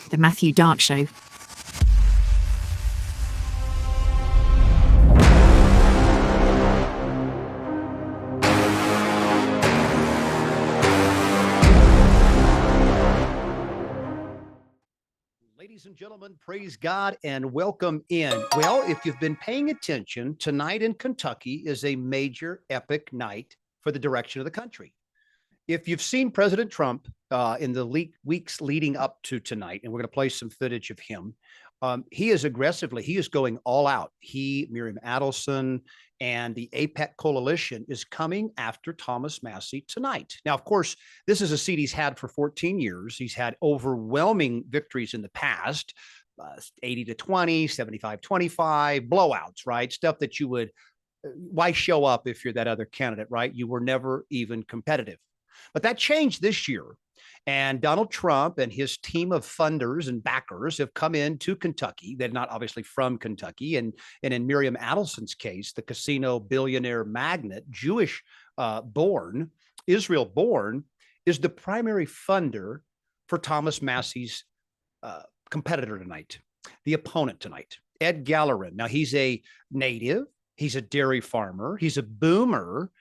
The Matthew Dark Show. Ladies and gentlemen, praise God and welcome in. Well, if you've been paying attention, tonight in Kentucky is a major epic night for the direction of the country. If you've seen President Trump in the weeks leading up to tonight, and we're going to play some footage of him, he is going all out. Miriam Adelson, and the AIPAC coalition is coming after Thomas Massie tonight. Now, of course, this is a seat he's had for 14 years. He's had overwhelming victories in the past, 80-20, 75-25, blowouts, right? Stuff that you would, why show up if you're that other candidate, right? You were never even competitive. But that changed this year. And Donald Trump and his team of funders and backers have come into Kentucky. They're not obviously from Kentucky. And in Miriam Adelson's case, the casino billionaire magnate, Jewish born, Israel born, is the primary funder for Thomas Massie's competitor tonight, the opponent tonight, Ed Gallrein. Now, he's a native. He's a dairy farmer. He's a boomer.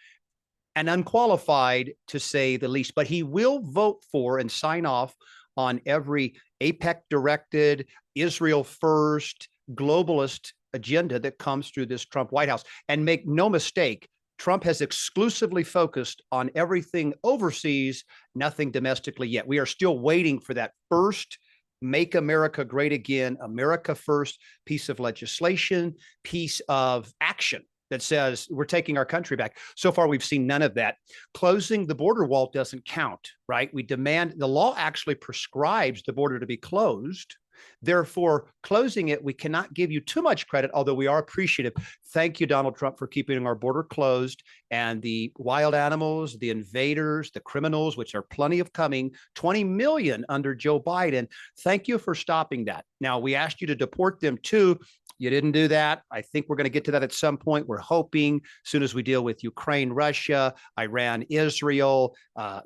And unqualified, to say the least, but he will vote for and sign off on every AIPAC-directed, Israel first, globalist agenda that comes through this Trump White House. And make no mistake, Trump has exclusively focused on everything overseas, nothing domestically yet. We are still waiting for that first Make America Great Again, America First piece of legislation, piece of action that says we're taking our country back. So far, we've seen none of that. Closing the border wall doesn't count, right? We demand, the law actually prescribes the border to be closed. Therefore, closing it, we cannot give you too much credit, although we are appreciative. Thank you, Donald Trump, for keeping our border closed. And the wild animals, the invaders, the criminals, which are plenty of coming, 20 million under Joe Biden. Thank you for stopping that. Now, we asked you to deport them too. You didn't do that. I think we're going to get to that at some point. We're hoping as soon as we deal with Ukraine, Russia, Iran, Israel,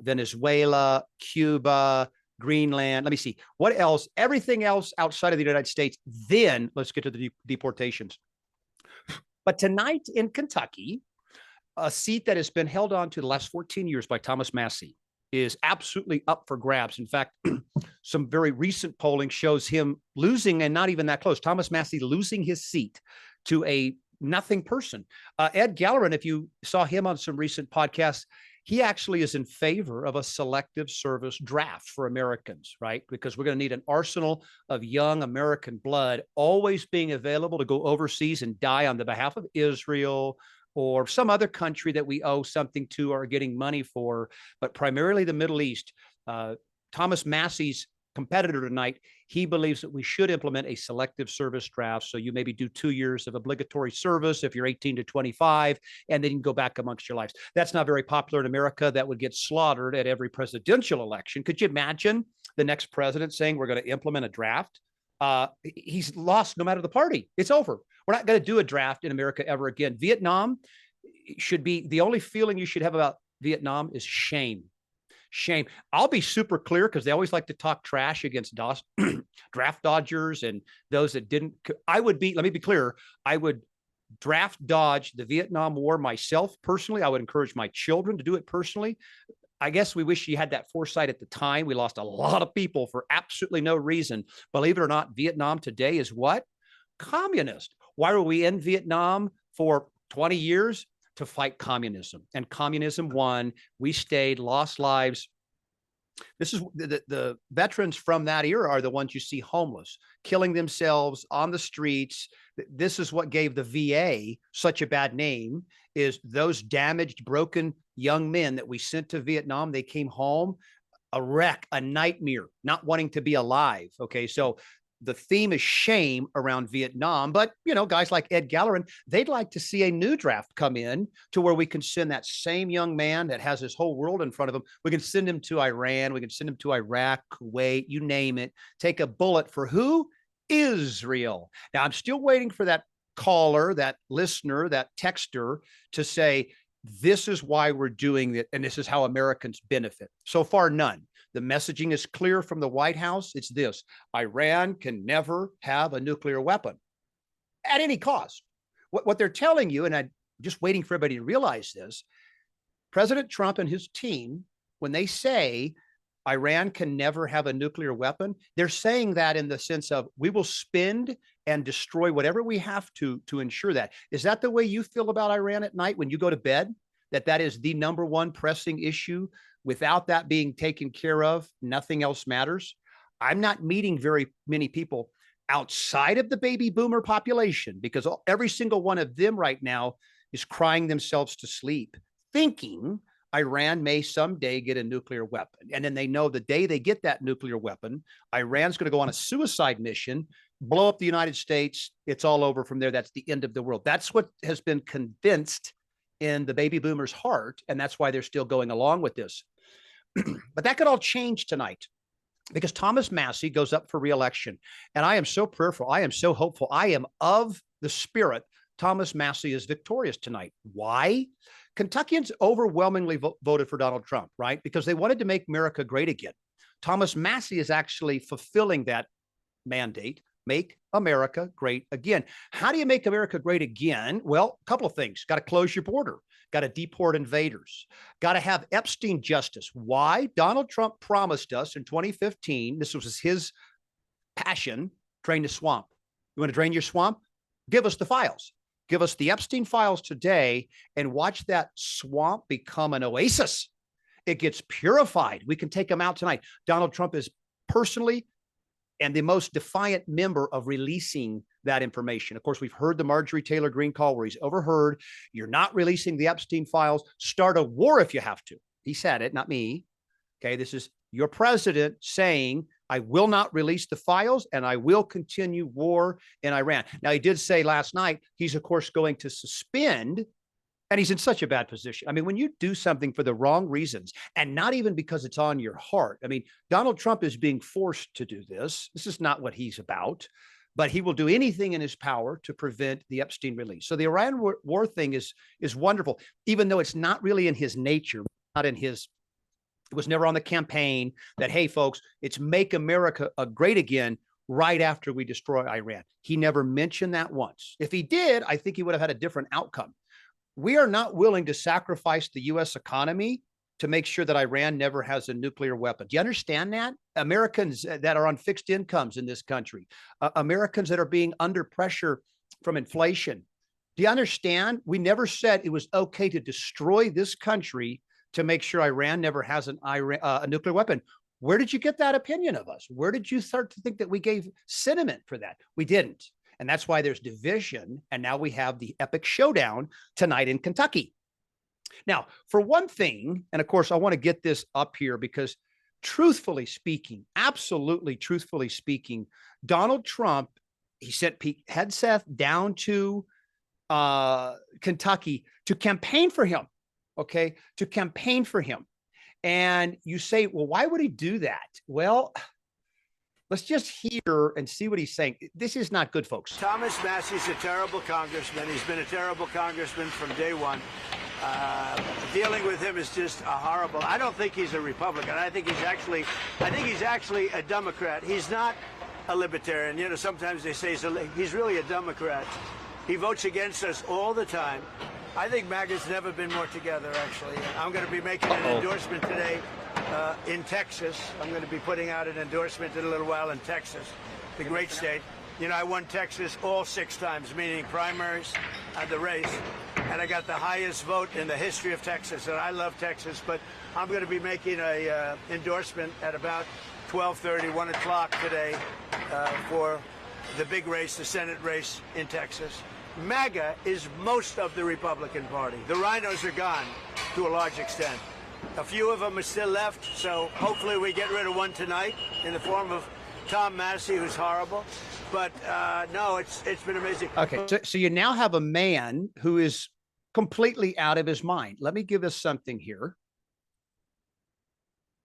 Venezuela, Cuba, Greenland. Let me see. What else? Everything else outside of the United States. Then let's get to the deportations. But tonight in Kentucky, a seat that has been held on to the last 14 years by Thomas Massie is absolutely up for grabs. In fact, some very recent polling shows him losing, and not even that close. Thomas Massie losing his seat to a nothing person. Ed Gallrein, if you saw him on some recent podcasts, he actually is in favor of a selective service draft for Americans, right? Because we're going to need an arsenal of young American blood always being available to go overseas and die on the behalf of Israel or some other country that we owe something to or are getting money for, but primarily the Middle East. Thomas Massie's competitor tonight, he believes that we should implement a selective service draft. So you maybe do 2 years of obligatory service if you're 18 to 25, and then you can go back amongst your lives. That's not very popular in America. That would get slaughtered at every presidential election. Could you imagine the next president saying we're going to implement a draft? He's lost no matter the party. It's over. We're not going to do a draft in America ever again. Vietnam should be, the only feeling you should have about Vietnam is shame. Shame. I'll be super clear because they always like to talk trash against draft dodgers and those that didn't. Let me be clear, I would draft dodge the Vietnam War myself personally. I would encourage my children to do it personally. I guess we wish you had that foresight at the time. We lost a lot of people for absolutely no reason. Believe it or not, Vietnam today is what? Communist. Why were we in Vietnam for 20 years? To fight communism. And communism won. We stayed, lost lives. This is the veterans from that era are the ones you see homeless, killing themselves on the streets. This is what gave the VA such a bad name, is those damaged, broken young men that we sent to Vietnam. They came home a wreck, a nightmare, not wanting to be alive. Okay, so the theme is shame around Vietnam, but guys like Ed Gallrein, they'd like to see a new draft come in to where we can send that same young man that has his whole world in front of him. We can send him to Iran. We can send him to Iraq, Kuwait, you name it. Take a bullet for who? Israel. Now, I'm still waiting for that caller, that listener, that texter to say, this is why we're doing it, and this is how Americans benefit. So far, none. The messaging is clear from the White House. It's this: Iran can never have a nuclear weapon at any cost. What they're telling you, and I'm just waiting for everybody to realize this, President Trump and his team, when they say Iran can never have a nuclear weapon, they're saying that in the sense of we will spend and destroy whatever we have to ensure that. Is that the way you feel about Iran at night when you go to bed? That is the number one pressing issue? Without that being taken care of, nothing else matters? I'm not meeting very many people outside of the baby boomer population, because every single one of them right now is crying themselves to sleep, thinking Iran may someday get a nuclear weapon. And then they know the day they get that nuclear weapon, Iran's going to go on a suicide mission, blow up the United States. It's all over from there. That's the end of the world. That's what has been convinced in the baby boomers' heart. And that's why they're still going along with this. But that could all change tonight, because Thomas Massie goes up for re-election. And I am so prayerful. I am so hopeful. I am of the spirit Thomas Massie is victorious tonight. Why? Kentuckians overwhelmingly voted for Donald Trump, right? Because they wanted to make America great again. Thomas Massie is actually fulfilling that mandate: make America great again. How do you make America great again? Well, a couple of things. Got to close your border. Got to deport invaders. Got to have Epstein justice. Why? Donald Trump promised us in 2015, this was his passion, drain the swamp. You want to drain your swamp? Give us the files. Give us the Epstein files today and watch that swamp become an oasis. It gets purified. We can take them out tonight. Donald Trump is personally and the most defiant member of releasing that information. Of course, we've heard the Marjorie Taylor Greene call where he's overheard. You're not releasing the Epstein files. Start a war if you have to. He said it, not me. Okay, this is your president saying, I will not release the files and I will continue war in Iran. Now, he did say last night, he's of course going to suspend, and he's in such a bad position. I mean, when you do something for the wrong reasons, and not even because it's on your heart. I mean, Donald Trump is being forced to do this. This is not what he's about, but he will do anything in his power to prevent the Epstein release. So the Iran war thing is wonderful, even though it's not really in his nature, not in his. It was never on the campaign that, hey, folks, it's make America great again right after we destroy Iran. He never mentioned that once. If he did, I think he would have had a different outcome. We are not willing to sacrifice the U.S. economy to make sure that Iran never has a nuclear weapon. Do you understand that? Americans that are on fixed incomes in this country, Americans that are being under pressure from inflation. Do you understand? We never said it was okay to destroy this country to make sure Iran never has a nuclear weapon. Where did you get that opinion of us? Where did you start to think that we gave sentiment for that? We didn't. And that's why there's division. And now we have the epic showdown tonight in Kentucky. Now, for one thing, and of course, I want to get this up here because truthfully speaking, absolutely truthfully speaking, Donald Trump, he sent Pete Hegseth down to Kentucky to campaign for him. Okay, to campaign for him. And you say, well, why would he do that? Well, let's just hear and see what he's saying. This is not good, folks. Thomas Massie's a terrible congressman. He's been a terrible congressman from day one. Dealing with him is just horrible. I don't think he's a Republican. I think he's actually a Democrat. He's not a libertarian. You know, sometimes they say he's really a Democrat. He votes against us all the time. I think MAGA's never been more together, actually. I'm going to be making an endorsement today in Texas. I'm going to be putting out an endorsement in a little while in Texas, the great state. You know, I won Texas all 6 times, meaning primaries and the race. And I got the highest vote in the history of Texas. And I love Texas, but I'm going to be making a endorsement at about 12:30, 1 o'clock today for the big race, the Senate race in Texas. MAGA is most of the Republican Party. The rhinos are gone to a large extent. A few of them are still left, so hopefully we get rid of one tonight in the form of Tom Massie, who's horrible. But no, it's been amazing. Okay, so you now have a man who is completely out of his mind. Let me give us something here.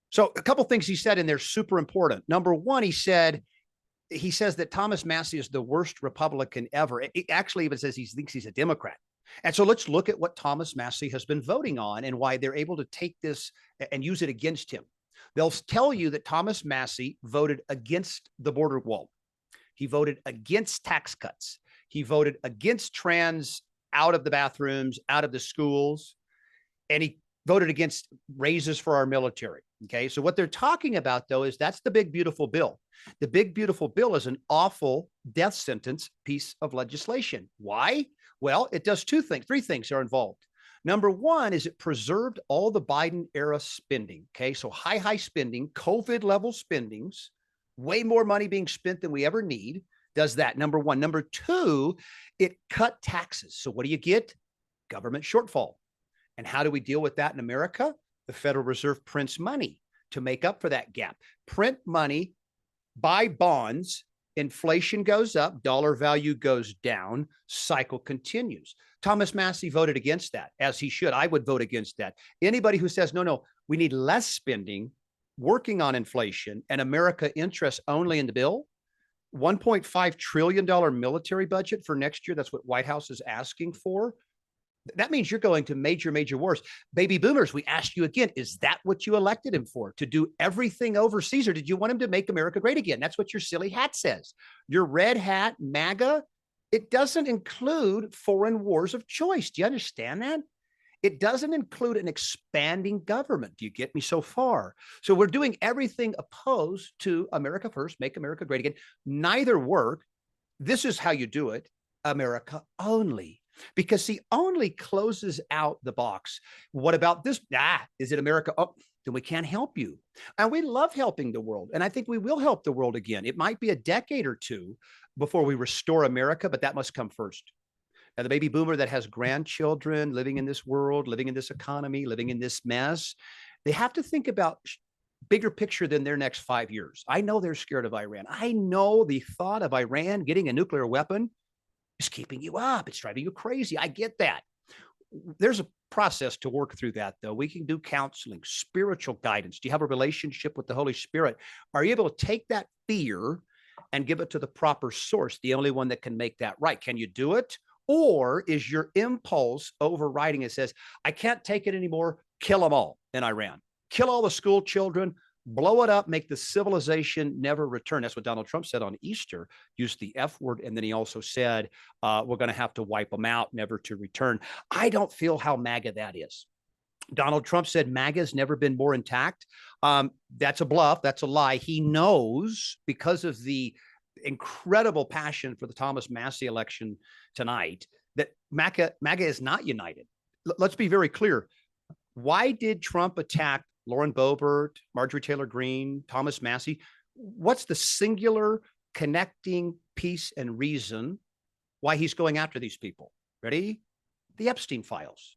So a couple things he said in there super important. Number one, he says that Thomas Massie is the worst Republican ever. It actually even says he thinks he's a Democrat. And so let's look at what Thomas Massie has been voting on and why they're able to take this and use it against him. They'll tell you that Thomas Massie voted against the border wall. He voted against tax cuts. He voted against trans out of the bathrooms, out of the schools, and he voted against raises for our military. Okay. So what they're talking about, though, is that's the big, beautiful bill. The big, beautiful bill is an awful death sentence piece of legislation. Why? Well, it does three things are involved. Number one is it preserved all the Biden era spending. Okay. So high spending, COVID level spendings, way more money being spent than we ever need. Does that, number one. Number two, it cut taxes. So what do you get? Government shortfall. And how do we deal with that in America? The Federal Reserve prints money to make up for that gap. Print money, buy bonds, inflation goes up, dollar value goes down, cycle continues. Thomas Massie voted against that, as he should. I would vote against that. Anybody who says, no, we need less spending, working on inflation, and America interests only in the bill, $1.5 trillion military budget for next year. That's what White House is asking for. That means you're going to major wars. Baby boomers, we asked you again, is that what you elected him for? To do everything overseas, or did you want him to make America great again? That's what your silly hat says. Your red hat, MAGA, it doesn't include foreign wars of choice. Do you understand that? It doesn't include an expanding government. Do you get me so far? So we're doing everything opposed to America first, make America great again. Neither work. This is how you do it. America only. Because see, only closes out the box. What about this? Is it America? Oh, then we can't help you. And we love helping the world. And I think we will help the world again. It might be a decade or two before we restore America, but that must come first. Now, the baby boomer that has grandchildren living in this world, living in this economy, living in this mess, they have to think about bigger picture than their next 5 years. I know they're scared of Iran. I know the thought of Iran getting a nuclear weapon is keeping you up. It's driving you crazy. I get that. There's a process to work through that, though. We can do counseling, spiritual guidance. Do you have a relationship with the Holy Spirit? Are you able to take that fear and give it to the proper source, the only one that can make that right? Can you do it? Or is your impulse overriding and says, I can't take it anymore, kill them all in Iran, kill all the school children, blow it up, make the civilization never return. That's what Donald Trump said on Easter, used the F word. And then he also said, we're going to have to wipe them out, never to return. I don't feel how MAGA that is. Donald Trump said MAGA has never been more intact. That's a bluff. That's a lie. He knows, because of the incredible passion for the Thomas Massie election tonight, that MAGA is not united. Let's be very clear. Why did Trump attack Lauren Boebert, Marjorie Taylor Greene, Thomas Massie? What's the singular connecting piece and reason why he's going after these people? Ready? The Epstein files.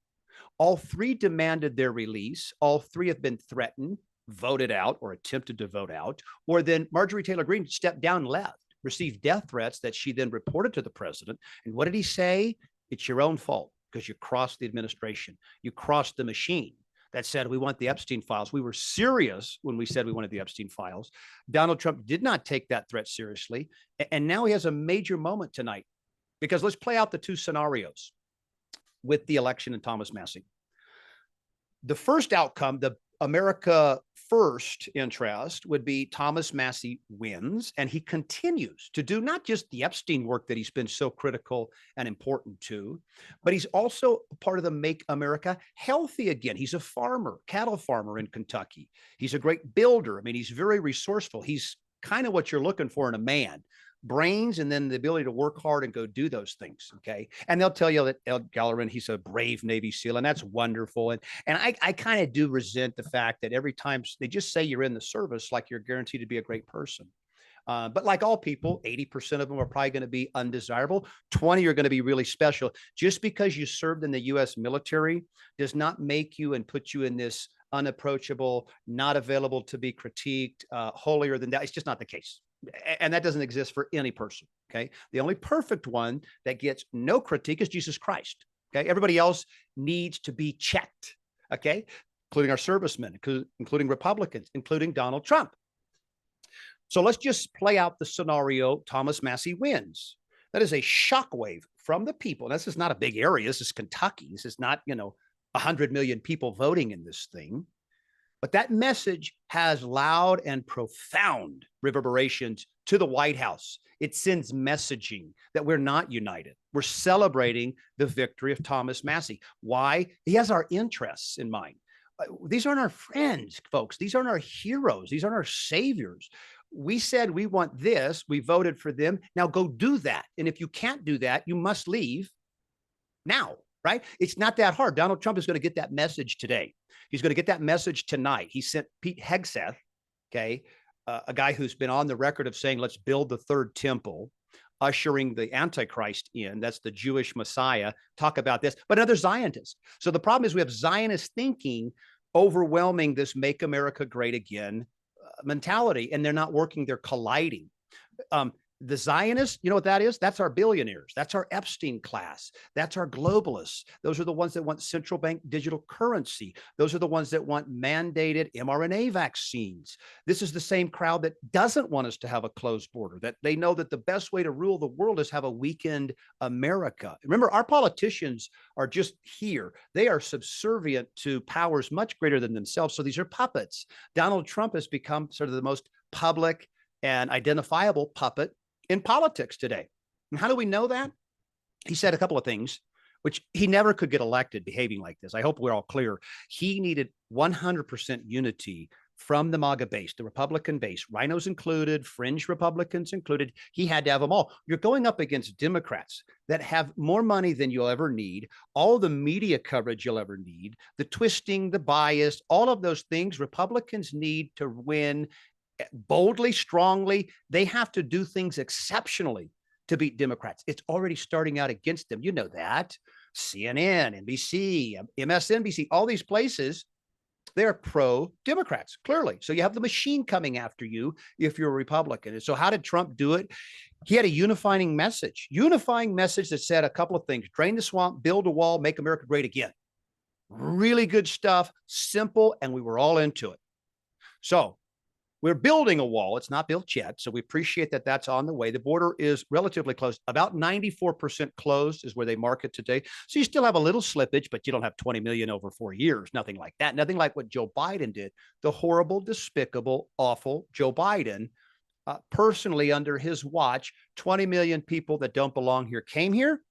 All three demanded their release. All three have been threatened, voted out, or attempted to vote out. Or then Marjorie Taylor Greene stepped down and left, received death threats that she then reported to the president. And what did he say? It's your own fault because you crossed the administration. You crossed the machine that said, we want the Epstein files. We were serious when we said we wanted the Epstein files. Donald Trump did not take that threat seriously. And now he has a major moment tonight, because let's play out the two scenarios with the election and Thomas Massie. The first outcome, the America first interest, would be Thomas Massie wins, and he continues to do not just the Epstein work that he's been so critical and important to, but he's also part of the Make America Healthy Again. He's a farmer, cattle farmer in Kentucky. He's a great builder. I mean, he's very resourceful. He's kind of what you're looking for in a man. Brains, and then the ability to work hard and go do those things. Okay. And they'll tell you that Ed Gallrein, he's a brave Navy SEAL, and that's wonderful. And I kind of do resent the fact that every time they just say you're in the service, like you're guaranteed to be a great person. But like all people, 80% of them are probably going to be undesirable. 20 are going to be really special. Just because you served in the U.S. military does not make you and put you in this unapproachable, not available to be critiqued, holier than that. It's just not the case. And that doesn't exist for any person. Okay. The only perfect one that gets no critique is Jesus Christ. Okay. Everybody else needs to be checked. Okay. Including our servicemen, including Republicans, including Donald Trump. So let's just play out the scenario. Thomas Massie wins. That is a shockwave from the people. This is not a big area. This is Kentucky. This is not, 100 million people voting in this thing. But that message has loud and profound reverberations to the White House. It sends messaging that we're not united. We're celebrating the victory of Thomas Massie. Why? He has our interests in mind. These aren't our friends, folks. These aren't our heroes. These aren't our saviors. We said we want this. We voted for them. Now go do that. And if you can't do that, you must leave now, right? It's not that hard. Donald Trump is going to get that message today. He's going to get that message tonight. He sent Pete Hegseth, okay, a guy who's been on the record of saying, let's build the third temple, ushering the Antichrist in. That's the Jewish Messiah. Talk about this, but another Zionist. So the problem is we have Zionist thinking overwhelming this Make America Great Again mentality, and they're not working, they're colliding. The Zionists, you know what that is? That's our billionaires. That's our Epstein class. That's our globalists. Those are the ones that want central bank digital currency. Those are the ones that want mandated mRNA vaccines. This is the same crowd that doesn't want us to have a closed border, that they know that the best way to rule the world is have a weakened America. Remember, our politicians are just here. They are subservient to powers much greater than themselves. So these are puppets. Donald Trump has become sort of the most public and identifiable puppet in politics today. And how do we know that? He said a couple of things, which he never could get elected behaving like this. I hope we're all clear. He needed 100% unity from the MAGA base, the Republican base, rhinos included, fringe Republicans included. He had to have them all. You're going up against Democrats that have more money than you'll ever need, all the media coverage you'll ever need, the twisting, the bias, all of those things Republicans need to win boldly, strongly. They have to do things exceptionally to beat Democrats. It's already starting out against them. You know that. CNN, NBC, MSNBC, all these places, they're pro-Democrats, clearly. So you have the machine coming after you if you're a Republican. And so how did Trump do it? He had a unifying message that said a couple of things: drain the swamp, build a wall, make America great again. Really good stuff, simple, and we were all into it. So we're building a wall. It's not built yet, so we appreciate that that's on the way. The border is relatively close. About 94% closed is where they mark it today. So you still have a little slippage, but you don't have 20 million over 4 years. Nothing like that. Nothing like what Joe Biden did. The horrible, despicable, awful Joe Biden, personally under his watch, 20 million people that don't belong here came here.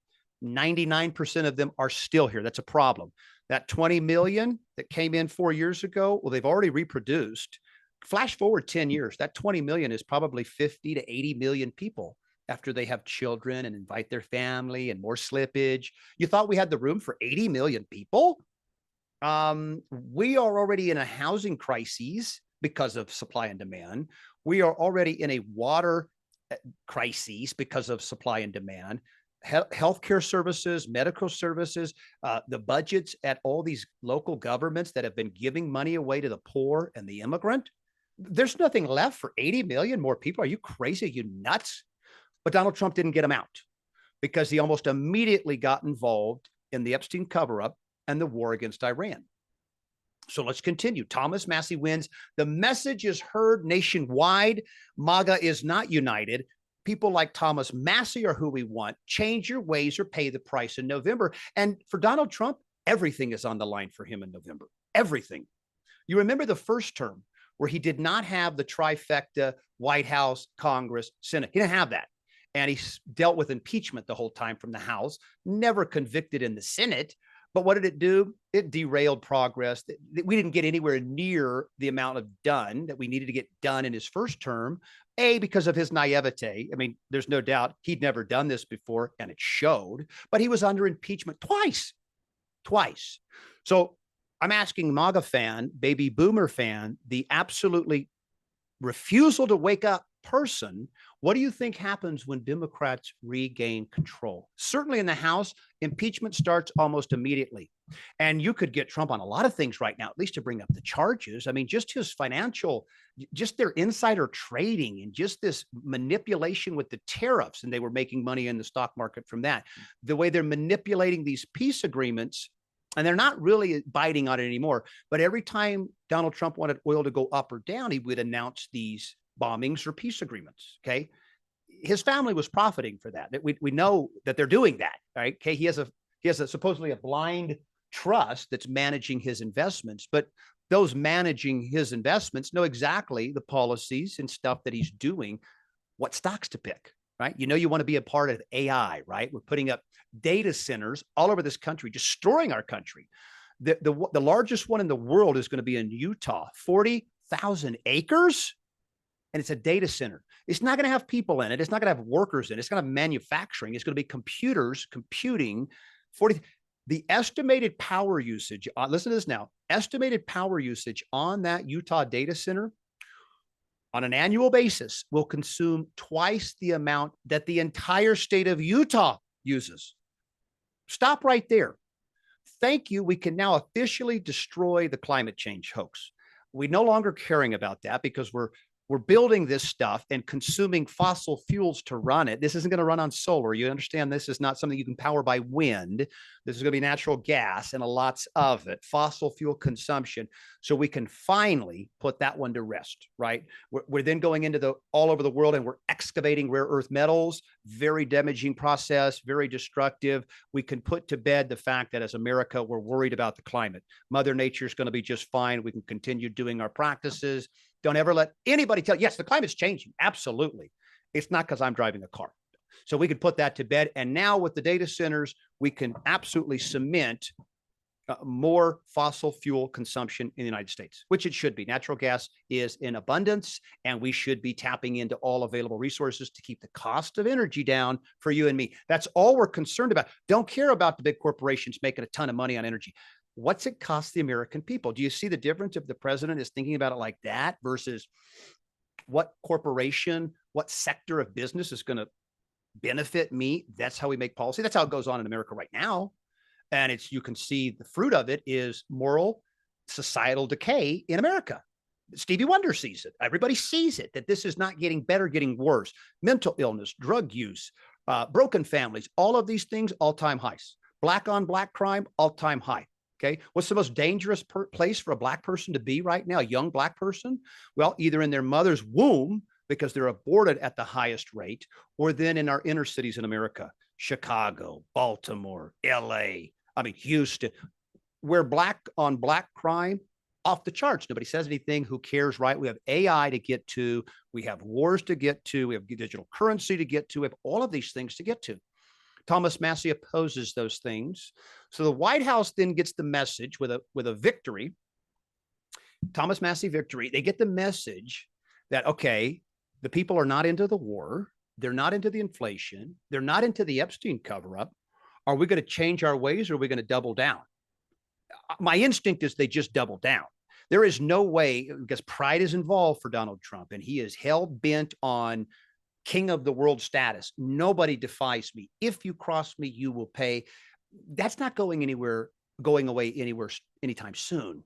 99% of them are still here. That's a problem. That 20 million that came in 4 years ago, well, they've already reproduced. Flash forward 10 years, that 20 million is probably 50 to 80 million people after they have children and invite their family and more slippage. You thought we had the room for 80 million people? We are already in a housing crisis because of supply and demand. We are already in a water crisis because of supply and demand. Healthcare services, medical services, the budgets at all these local governments that have been giving money away to the poor and the immigrant. There's nothing left for 80 million more people. Are you crazy? Are you nuts? But Donald Trump didn't get them out because he almost immediately got involved in the Epstein cover-up and the war against Iran. So let's continue. Thomas Massie wins. The message is heard nationwide. MAGA is not united. People like Thomas Massie are who we want. Change your ways or pay the price in November. And for Donald Trump, everything is on the line for him in November. Everything. You remember the first term where he did not have the trifecta, White House, Congress, Senate. He didn't have that. And he dealt with impeachment the whole time from the House, never convicted in the Senate. But what did it do? It derailed progress. We didn't get anywhere near the amount of done that we needed to get done in his first term, because of his naivete. I mean, there's no doubt he'd never done this before, and it showed. But he was under impeachment twice. So I'm asking MAGA fan, baby boomer fan, the absolutely refusal to wake up person, what do you think happens when Democrats regain control? Certainly in the House, impeachment starts almost immediately. And you could get Trump on a lot of things right now, at least to bring up the charges. I mean, just his financial, just their insider trading and just this manipulation with the tariffs, and they were making money in the stock market from that. The way they're manipulating these peace agreements, and they're not really biting on it anymore. But every time Donald Trump wanted oil to go up or down, he would announce these bombings or peace agreements. Okay. His family was profiting for that. We know that they're doing that. Right. Okay. He has a supposedly a blind trust that's managing his investments. But those managing his investments know exactly the policies and stuff that he's doing, what stocks to pick, right? You know, you want to be a part of AI, right? We're putting up data centers all over this country, destroying our country. The largest one in the world is going to be in Utah, 40,000 acres, and it's a data center. It's not going to have people in it. It's not going to have workers in it. It's going to have manufacturing. It's going to be computers computing 40. The estimated power usage, listen to this now, estimated power usage on that Utah data center on an annual basis will consume twice the amount that the entire state of Utah uses. Stop right there. Thank you. We can now officially destroy the climate change hoax. We no longer caring about that because we're building this stuff and consuming fossil fuels to run it. This isn't going to run on solar. You understand this is not something you can power by wind. This is going to be natural gas and lots of it, fossil fuel consumption. So we can finally put that one to rest, right? We're then going into all over the world and we're excavating rare earth metals, very damaging process, very destructive. We can put to bed the fact that as America, we're worried about the climate. Mother Nature is going to be just fine. We can continue doing our practices. Don't ever let anybody tell you, yes, the climate's changing. Absolutely. It's not because I'm driving a car. So we could put that to bed. And now with the data centers, we can absolutely cement more fossil fuel consumption in the United States, which it should be. Natural gas is in abundance, and we should be tapping into all available resources to keep the cost of energy down for you and me. That's all we're concerned about. Don't care about the big corporations making a ton of money on energy. What's it cost the American people? Do you see the difference if the president is thinking about it like that versus what corporation, what sector of business is going to benefit me? That's how we make policy. That's how it goes on in America right now. And you can see the fruit of it is moral, societal decay in America. Stevie Wonder sees it. Everybody sees it, that this is not getting better, getting worse. Mental illness, drug use, broken families, all of these things, all-time highs. Black on black crime, all-time high. Okay. What's the most dangerous place for a black person to be right now? A young black person? Well, either in their mother's womb because they're aborted at the highest rate, or then in our inner cities in America, Chicago, Baltimore, LA, Houston, where black on black crime off the charts. Nobody says anything. Who cares, right? We have AI to get to. We have wars to get to. We have digital currency to get to. We have all of these things to get to. Thomas Massie opposes those things. So the White House then gets the message with a victory, Thomas Massie victory. They get the message that, okay, the people are not into the war. They're not into the inflation. They're not into the Epstein cover-up. Are we going to change our ways or are we going to double down? My instinct is they just double down. There is no way, because pride is involved for Donald Trump, and he is hell-bent on king of the world status. Nobody defies me. If you cross me, you will pay. That's not going away anywhere anytime soon.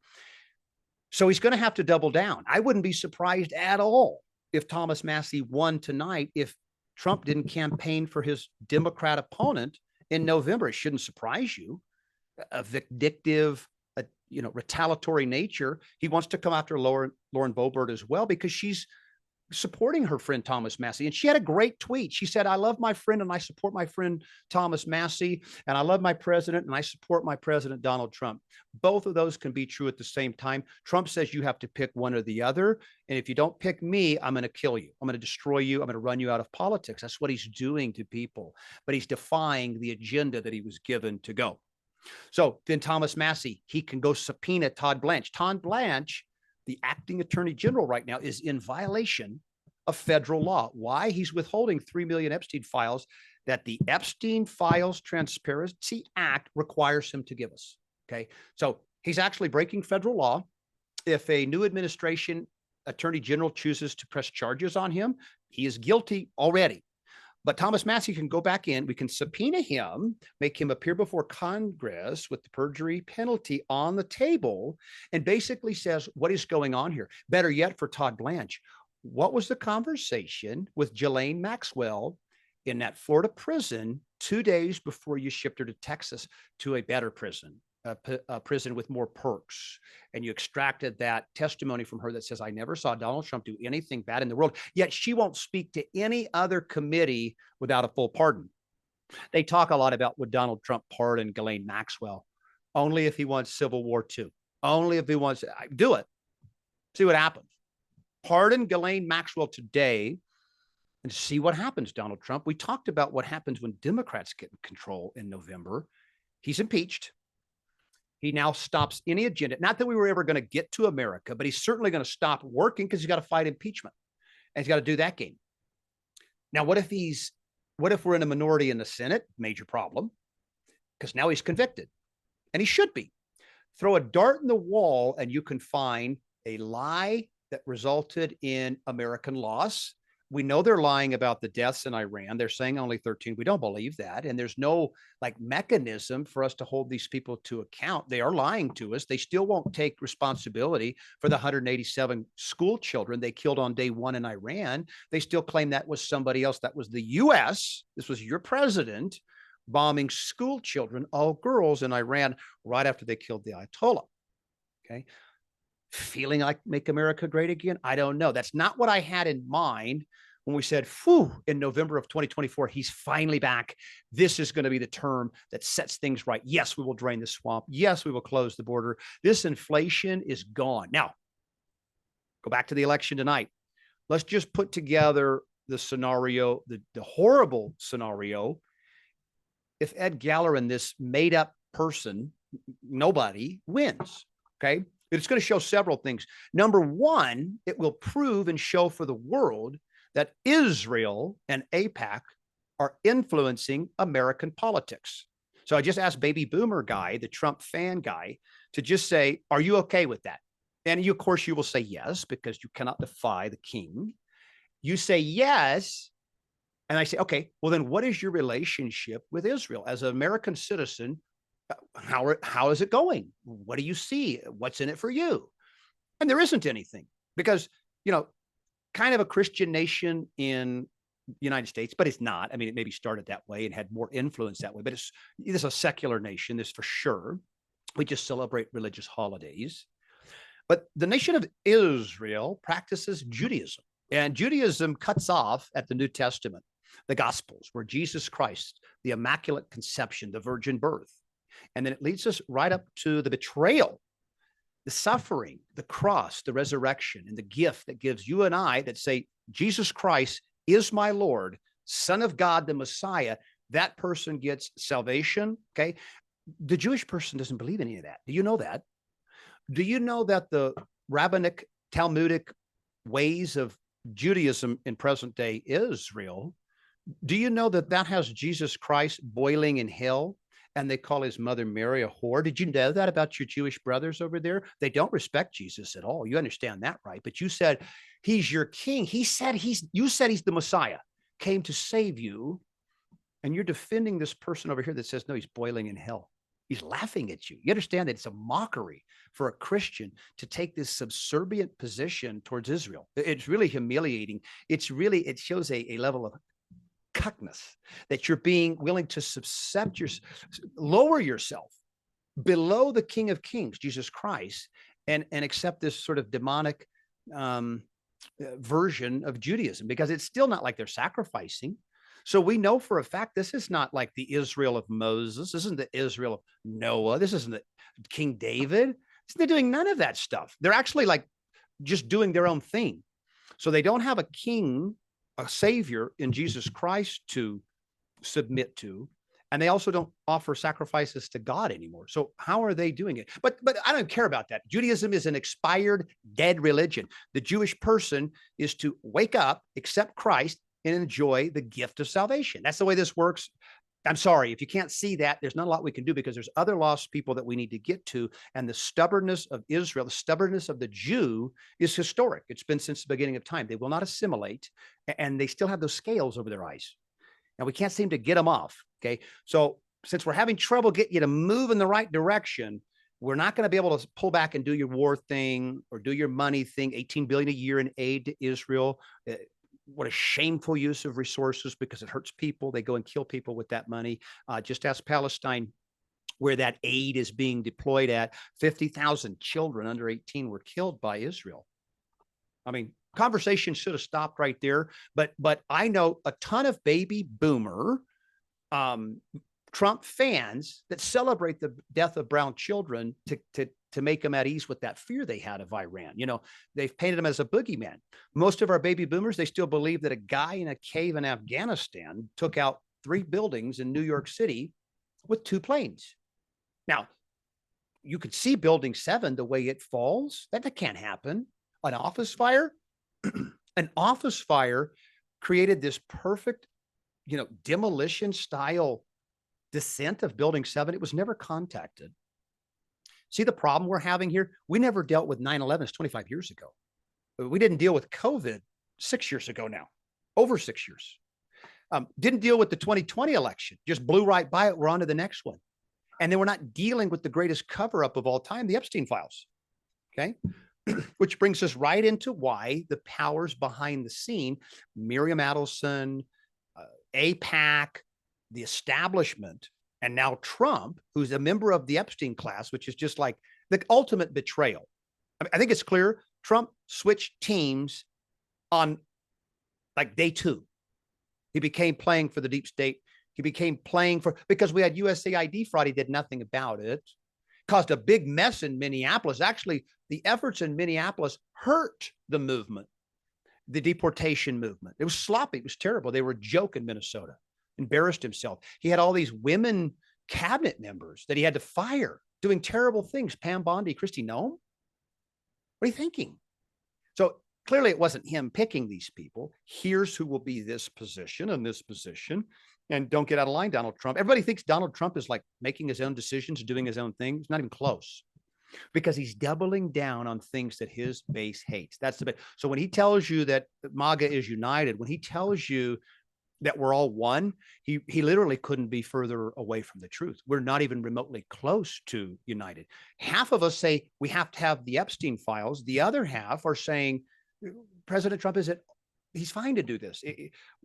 So he's going to have to double down. I wouldn't be surprised at all if Thomas Massie won tonight if Trump didn't campaign for his Democrat opponent in November. It shouldn't surprise you. A vindictive, retaliatory nature. He wants to come after Lauren Boebert as well because she's supporting her friend Thomas Massie. And she had a great tweet. She said, I love my friend and I support my friend Thomas Massie, and I love my president and I support my president Donald Trump. Both of those can be true at the same time. Trump says you have to pick one or the other. And if you don't pick me, I'm going to kill you. I'm going to destroy you. I'm going to run you out of politics. That's what he's doing to people. But he's defying the agenda that he was given to go. So then Thomas Massie, he can go subpoena Todd Blanche. Todd Blanche, the acting attorney general right now, is in violation of federal law. Why? He's withholding 3 million Epstein files that the Epstein Files Transparency Act requires him to give us. Okay. So he's actually breaking federal law. If a new administration attorney general chooses to press charges on him, he is guilty already. But Thomas Massie can go back in. We can subpoena him, make him appear before Congress with the perjury penalty on the table, and basically says, what is going on here? Better yet, for Todd Blanche, what was the conversation with Ghislaine Maxwell in that Florida prison 2 days before you shipped her to Texas to a better prison, a prison with more perks? And you extracted that testimony from her that says, I never saw Donald Trump do anything bad in the world, yet she won't speak to any other committee without a full pardon. They talk a lot about would Donald Trump pardon Ghislaine Maxwell? Only if he wants Civil War II. Only if he wants to do it. See what happens. Pardon Ghislaine Maxwell today and see what happens, Donald Trump. We talked about what happens when Democrats get in control in November. He's impeached. He now stops any agenda. Not that we were ever going to get to America, but he's certainly going to stop working because he's got to fight impeachment. And he's got to do that game. Now, what if we're in a minority in the Senate? Major problem. Because now he's convicted. And he should be. Throw a dart in the wall and you can find a lie that resulted in American loss. We know they're lying about the deaths in Iran. They're saying only 13. We don't believe that. And there's no mechanism for us to hold these people to account. They are lying to us. They still won't take responsibility for the 187 school children they killed on day one in Iran. They still claim that was somebody else. That was the US. This was your president bombing school children, all girls in Iran, right after they killed the Ayatollah. Okay. Feeling like make America great again? I don't know. That's not what I had in mind when we said, in November of 2024, he's finally back. This is going to be the term that sets things right. Yes, we will drain the swamp. Yes, we will close the border. This inflation is gone. Now, go back to the election tonight. Let's just put together the scenario, the horrible scenario. If Ed Gallrein, this made up person, nobody wins. Okay. It's going to show several things. Number one, it will prove and show for the world that Israel and AIPAC are influencing American politics. So I just asked baby boomer guy, the Trump fan guy, to just say, are you okay with that? And you, of course, you will say yes, because you cannot defy the king. You say yes. And I say, okay, well, then what is your relationship with Israel? As an American citizen, how is it going? What do you see? What's in it for you? And there isn't anything because, kind of a Christian nation in the United States, but it's not. I mean, it maybe started that way and had more influence that way, but it's a secular nation, this for sure. We just celebrate religious holidays. But the nation of Israel practices Judaism, and Judaism cuts off at the New Testament, the Gospels, where Jesus Christ, the Immaculate Conception, the virgin birth. And then it leads us right up to the betrayal, the suffering, the cross, the resurrection, and the gift that gives you and I that say, Jesus Christ is my Lord, Son of God, the Messiah. That person gets salvation. Okay. The Jewish person doesn't believe any of that. Do you know that? Do you know that the rabbinic Talmudic ways of Judaism in present day Israel, do you know that has Jesus Christ boiling in hell? And they call his mother Mary a whore. Did you know that about your Jewish brothers over there? They don't respect Jesus at all. You understand that, right? But you said he's your king. You said he's the Messiah, came to save you. And you're defending this person over here that says, no, he's boiling in hell. He's laughing at you. You understand that it's a mockery for a Christian to take this subservient position towards Israel. It's really humiliating. It shows a level of cuckness, that you're being willing to lower yourself below the King of Kings, Jesus Christ, and accept this sort of demonic version of Judaism, because it's still not like they're sacrificing. So we know for a fact this is not like the Israel of Moses. This isn't the Israel of Noah. This isn't the King David. They're doing none of that stuff. They're actually just doing their own thing. So they don't have a king, a savior in Jesus Christ to submit to, and they also don't offer sacrifices to God anymore. So how are they doing it? But I don't care about that. Judaism is an expired, dead religion. The Jewish person is to wake up, accept Christ, and enjoy the gift of salvation. That's the way this works. I'm sorry, if you can't see that, there's not a lot we can do, because there's other lost people that we need to get to. And the stubbornness of Israel, the stubbornness of the Jew is historic. It's been since the beginning of time. They will not assimilate, and they still have those scales over their eyes. And we can't seem to get them off. Okay. So since we're having trouble getting you to move in the right direction, we're not going to be able to pull back and do your war thing or do your money thing, 18 billion a year in aid to Israel. What a shameful use of resources, because it hurts people. They go and kill people with that money. Just ask Palestine, where that aid is being deployed at. 50,000 children under 18 were killed by Israel. I mean, conversation should have stopped right there. But I know a ton of baby boomer Trump fans that celebrate the death of brown children to make them at ease with that fear they had of Iran. You know, they've painted him as a boogeyman. Most of our baby boomers, they still believe that a guy in a cave in Afghanistan took out 3 buildings in New York City with 2 planes. Now, you could see building 7, the way it falls. That can't happen. An office fire, an office fire created this perfect, you know, demolition style descent of building 7. It was never contacted. See the problem we're having here? We never dealt with 9/11. It's 25 years ago. We didn't deal with COVID 6 years ago now, over 6 years. Didn't deal with the 2020 election, just blew right by it. We're on to the next one. And then we're not dealing with the greatest cover up of all time, the Epstein files. Okay. Which brings us right into why the powers behind the scene, Miriam Adelson, AIPAC, the establishment, and now Trump, who's a member of the Epstein class, which is just like the ultimate betrayal. I think it's clear Trump switched teams on like day 2. He became playing for the deep state. He became playing for, because we had USAID fraud. He did nothing about it. Caused a big mess in Minneapolis. Actually, the efforts in Minneapolis hurt the movement, the deportation movement. It was sloppy. It was terrible. They were a joke in Minnesota. Embarrassed himself. He had all these women cabinet members that he had to fire doing terrible things. Pam Bondi, Kristi Noem. What are you thinking? So clearly it wasn't him picking these people. Here's who will be this position and this position. And don't get out of line, Donald Trump. Everybody thinks Donald Trump is like making his own decisions, doing his own thing. It's not even close, because he's doubling down on things that his base hates. That's the bit. So when he tells you that MAGA is united, when he tells you that we're all one, he literally couldn't be further away from the truth. We're not even remotely close to united. Half of us say we have to have the Epstein files. The other half are saying President Trump he's fine to do this.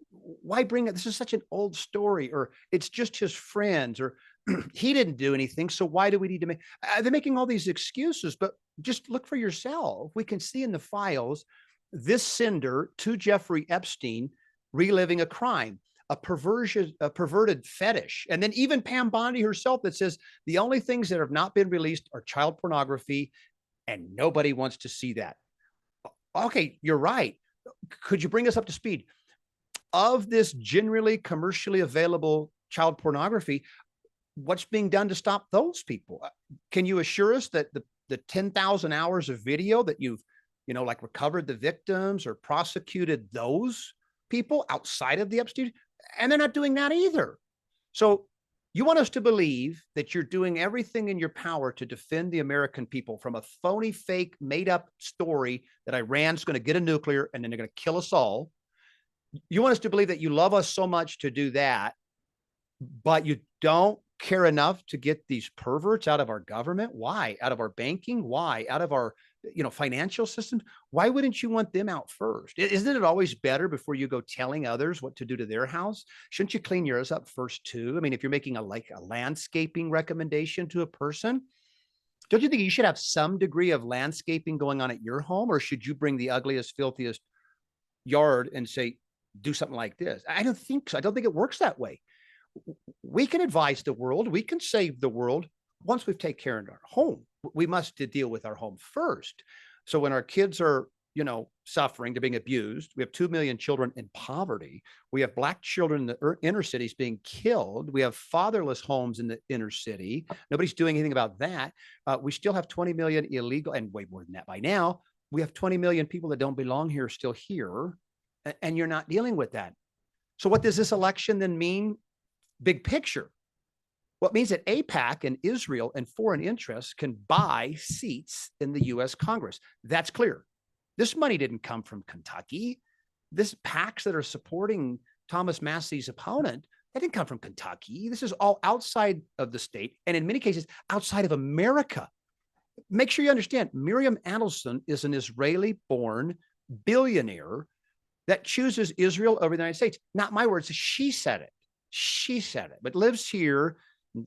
Why bring it? This is such an old story, or it's just his friends, or he didn't do anything. So why do we need to make, they're making all these excuses, but just look for yourself. We can see in the files, this sender to Jeffrey Epstein reliving a crime, a perverted fetish. And then even Pam Bondi herself that says the only things that have not been released are child pornography, and nobody wants to see that. Okay, you're right. Could you bring us up to speed? Of this generally commercially available child pornography, what's being done to stop those people? Can you assure us that the 10,000 hours of video that you've, like recovered the victims or prosecuted those people outside of the Epstein? And they're not doing that either. So you want us to believe that you're doing everything in your power to defend the American people from a phony, fake, made up story that Iran's going to get a nuclear and then they're going to kill us all. You want us to believe that you love us so much to do that, but you don't care enough to get these perverts out of our government. Why? Out of our banking? Why? Out of our, financial systems? Why wouldn't you want them out first? Isn't it always better before you go telling others what to do to their house? Shouldn't you clean yours up first too? I mean, if you're making a landscaping recommendation to a person, don't you think you should have some degree of landscaping going on at your home? Or should you bring the ugliest, filthiest yard and say, do something like this? I don't think so. I don't think it works that way. We can advise the world. We can save the world once we've taken care of our home. We must deal with our home first. So when our kids are, suffering, they're being abused. We have 2 million children in poverty. We have Black children in the inner cities being killed. We have fatherless homes in the inner city. Nobody's doing anything about that. We still have 20 million illegal, and way more than that by now. We have 20 million people that don't belong here still here, and you're not dealing with that. So what does this election then mean? Big picture. What means that AIPAC and Israel and foreign interests can buy seats in the U.S. Congress. That's clear. This money didn't come from Kentucky. This PACs that are supporting Thomas Massie's opponent, that didn't come from Kentucky. This is all outside of the state, and in many cases, outside of America. Make sure you understand, Miriam Adelson is an Israeli-born billionaire that chooses Israel over the United States. Not my words. She said it. She said it, but lives here,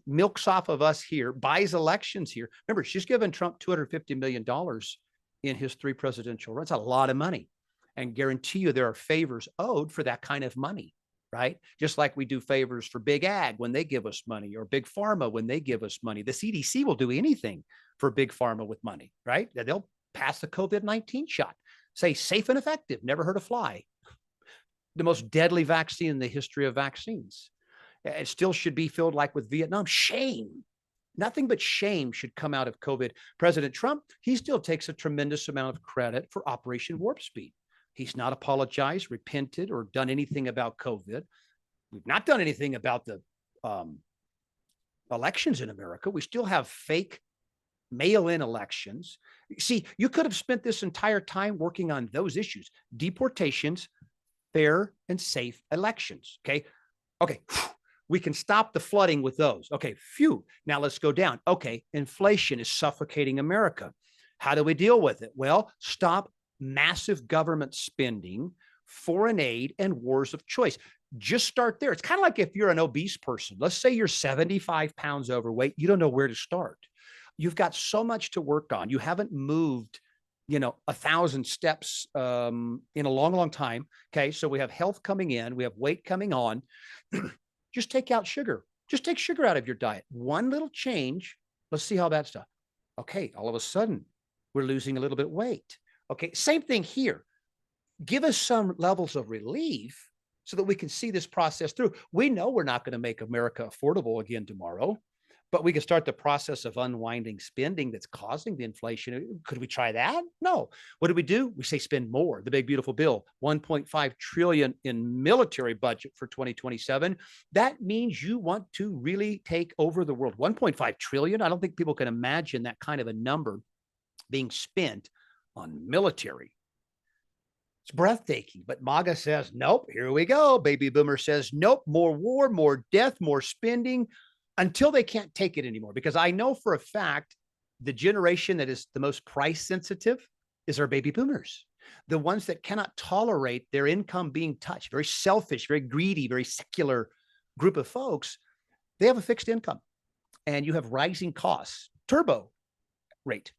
milks off of us here, buys elections here. Remember, she's given Trump $250 million in his 3 presidential runs. That's a lot of money. And guarantee you there are favors owed for that kind of money. right? Just like we do favors for big ag when they give us money, or big pharma when they give us money. The CDC will do anything for big pharma with money, right? They'll pass the COVID-19 shot, say safe and effective, never hurt a fly. The most deadly vaccine in the history of vaccines. It still should be filled like with Vietnam. Shame. Nothing but shame should come out of COVID. President Trump, he still takes a tremendous amount of credit for Operation Warp Speed. He's not apologized, repented, or done anything about COVID. We've not done anything about the elections in America. We still have fake mail-in elections. See, you could have spent this entire time working on those issues: deportations, fair and safe elections. Okay. We can stop the flooding with those. Okay. Phew. Now let's go down. Okay. Inflation is suffocating America. How do we deal with it? Well, stop massive government spending, foreign aid, and wars of choice. Just start there. It's kind of like if you're an obese person. Let's say you're 75 pounds overweight. You don't know where to start. You've got so much to work on. You haven't moved 1,000 steps in a long, long time. Okay. So we have health coming in, we have weight coming on. Just take out sugar. Just take sugar out of your diet. One little change. Let's see how that's done. Okay. All of a sudden, we're losing a little bit of weight. Okay. Same thing here. Give us some levels of relief so that we can see this process through. We know we're not going to make America affordable again tomorrow, but we can start the process of unwinding spending that's causing the inflation. Could we try that? No. What do? We say spend more. The big, beautiful bill, $1.5 trillion in military budget for 2027. That means you want to really take over the world. $1.5 trillion. I don't think people can imagine that kind of a number being spent on military. It's breathtaking, but MAGA says, nope, here we go. Baby Boomer says, nope, more war, more death, more spending, until they can't take it anymore. Because I know for a fact, the generation that is the most price sensitive is our baby boomers, the ones that cannot tolerate their income being touched. Very selfish, very greedy, very secular group of folks. They have a fixed income, and you have rising costs, turbo rate,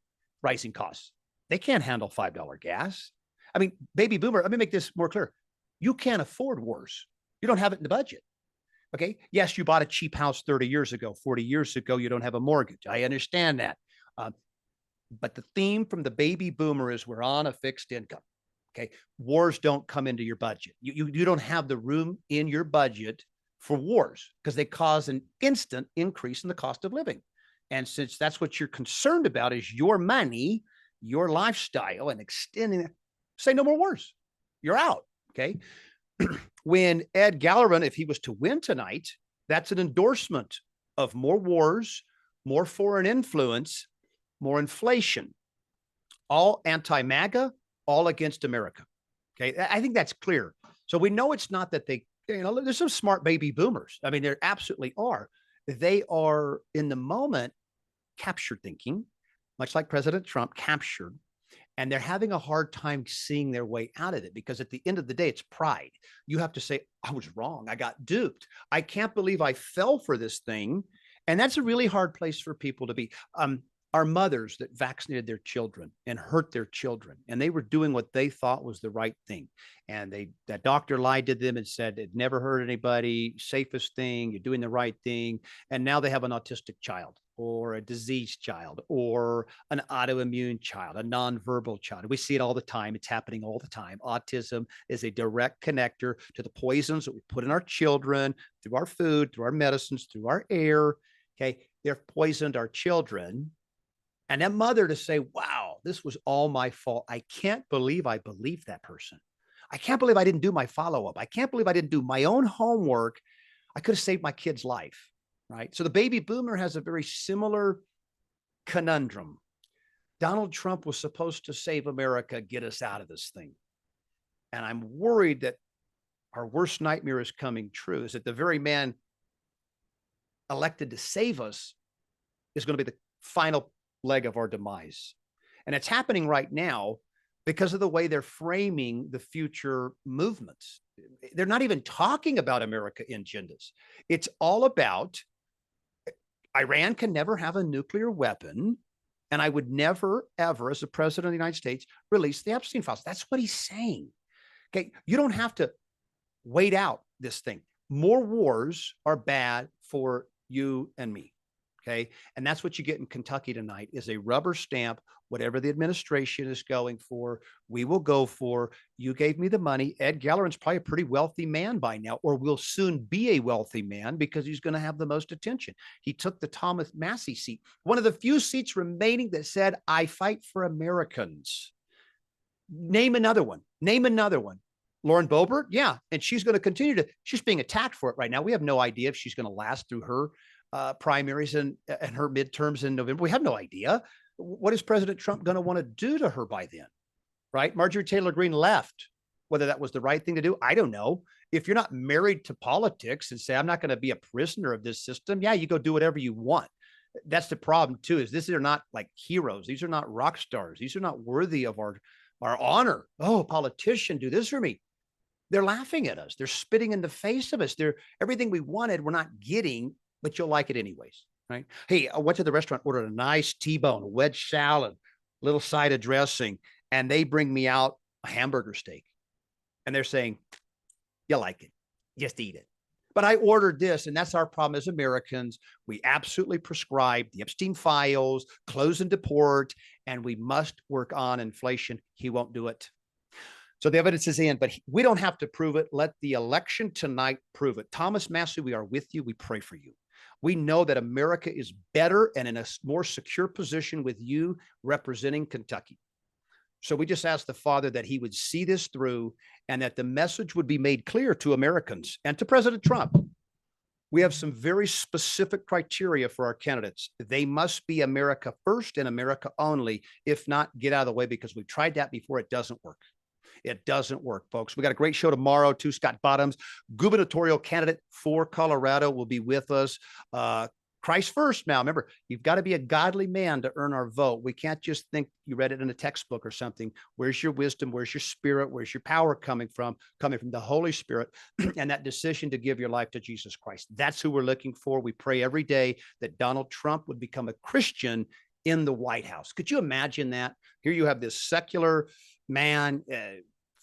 rising costs. They can't handle $5 gas. I mean, baby boomer, let me make this more clear. You can't afford wars. You don't have it in the budget. Okay. Yes, you bought a cheap house 30 years ago, 40 years ago. You don't have a mortgage. I understand that. But the theme from the baby boomer is we're on a fixed income. Okay. Wars don't come into your budget. You don't have the room in your budget for wars because they cause an instant increase in the cost of living. And since that's what you're concerned about is your money, your lifestyle, and extending it, say no more wars. You're out. Okay. When Ed Gallrein, if he was to win tonight, that's an endorsement of more wars, more foreign influence, more inflation, all anti-MAGA, all against America. Okay. I think that's clear. So we know it's not that they, there's some smart baby boomers. I mean, there absolutely are. They are in the moment captured thinking, much like President Trump captured. And they're having a hard time seeing their way out of it because at the end of the day, it's pride. You have to say, I was wrong. I got duped. I can't believe I fell for this thing. And that's a really hard place for people to be. Our mothers that vaccinated their children and hurt their children, and they were doing what they thought was the right thing. And that doctor lied to them and said it never hurt anybody, safest thing, you're doing the right thing. And now they have an autistic child or a diseased child or an autoimmune child, a nonverbal child. We see it all the time. It's happening all the time. Autism is a direct connector to the poisons that we put in our children through our food, through our medicines, through our air. Okay. They've poisoned our children. And that mother to say, wow, this was all my fault. I can't believe I believed that person. I can't believe I didn't do my follow-up. I can't believe I didn't do my own homework. I could have saved my kid's life, right? So the baby boomer has a very similar conundrum. Donald Trump was supposed to save America, get us out of this thing. And I'm worried that our worst nightmare is coming true, is that the very man elected to save us is going to be the final leg of our demise. And it's happening right now because of the way they're framing the future movements. They're not even talking about America agendas. It's all about Iran can never have a nuclear weapon. And I would never, ever, as the president of the United States, release the Epstein files. That's what he's saying. Okay. You don't have to wait out this thing. More wars are bad for you and me. Okay. And that's what you get in Kentucky tonight is a rubber stamp. Whatever the administration is going for, we will go for. You gave me the money. Ed Gallrein's probably a pretty wealthy man by now, or will soon be a wealthy man because he's going to have the most attention. He took the Thomas Massie seat, one of the few seats remaining that said, I fight for Americans. Name another one. Name another one. Lauren Boebert. Yeah. And she's going to continue she's being attacked for it right now. We have no idea if she's going to last through her primaries and her midterms in November. We have no idea. What is President Trump going to want to do to her by then? Right? Marjorie Taylor Greene left. Whether that was the right thing to do, I don't know. If you're not married to politics and say, I'm not going to be a prisoner of this system, yeah, you go do whatever you want. That's the problem too, is these are not like heroes. These are not rock stars. These are not worthy of our honor. Oh, politician, do this for me. They're laughing at us. They're spitting in the face of us. They're everything we wanted, we're not getting, but you'll like it anyways, right? Hey, I went to the restaurant, ordered a nice T-bone, a wedge salad, little side of dressing, and they bring me out a hamburger steak. And they're saying, you like it, just eat it. But I ordered this, and that's our problem as Americans. We absolutely prescribe the Epstein files, close and deport, and we must work on inflation. He won't do it. So the evidence is in, but we don't have to prove it. Let the election tonight prove it. Thomas Massie, we are with you. We pray for you. We know that America is better and in a more secure position with you representing Kentucky. So we just ask the Father that he would see this through and that the message would be made clear to Americans and to President Trump. We have some very specific criteria for our candidates. They must be America first and America only. If not, get out of the way because we've tried that before. It doesn't work. It doesn't work, folks. We got a great show tomorrow too. Scott Bottoms, gubernatorial candidate for Colorado, will be with us. Christ first. Now, remember, you've got to be a godly man to earn our vote. We can't just think you read it in a textbook or something. Where's your wisdom? Where's your spirit? Where's your power coming from? Coming from the Holy Spirit and that decision to give your life to Jesus Christ. That's who we're looking for. We pray every day that Donald Trump would become a Christian in the White House. Could you imagine that? Here you have this secular man,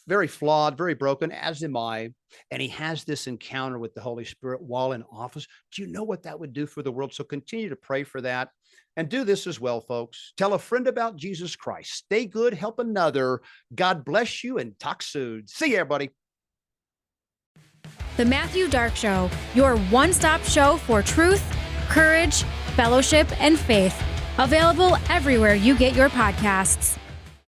very flawed, very broken, as am I, and he has this encounter with the Holy Spirit while in office. Do you know what that would do for the world? So continue to pray for that and do this as well, folks. Tell a friend about Jesus Christ. Stay good, help another. God bless you, and talk soon. See you, everybody. The Matthew Dark Show, your one-stop show for truth, courage, fellowship, and faith. Available everywhere you get your podcasts.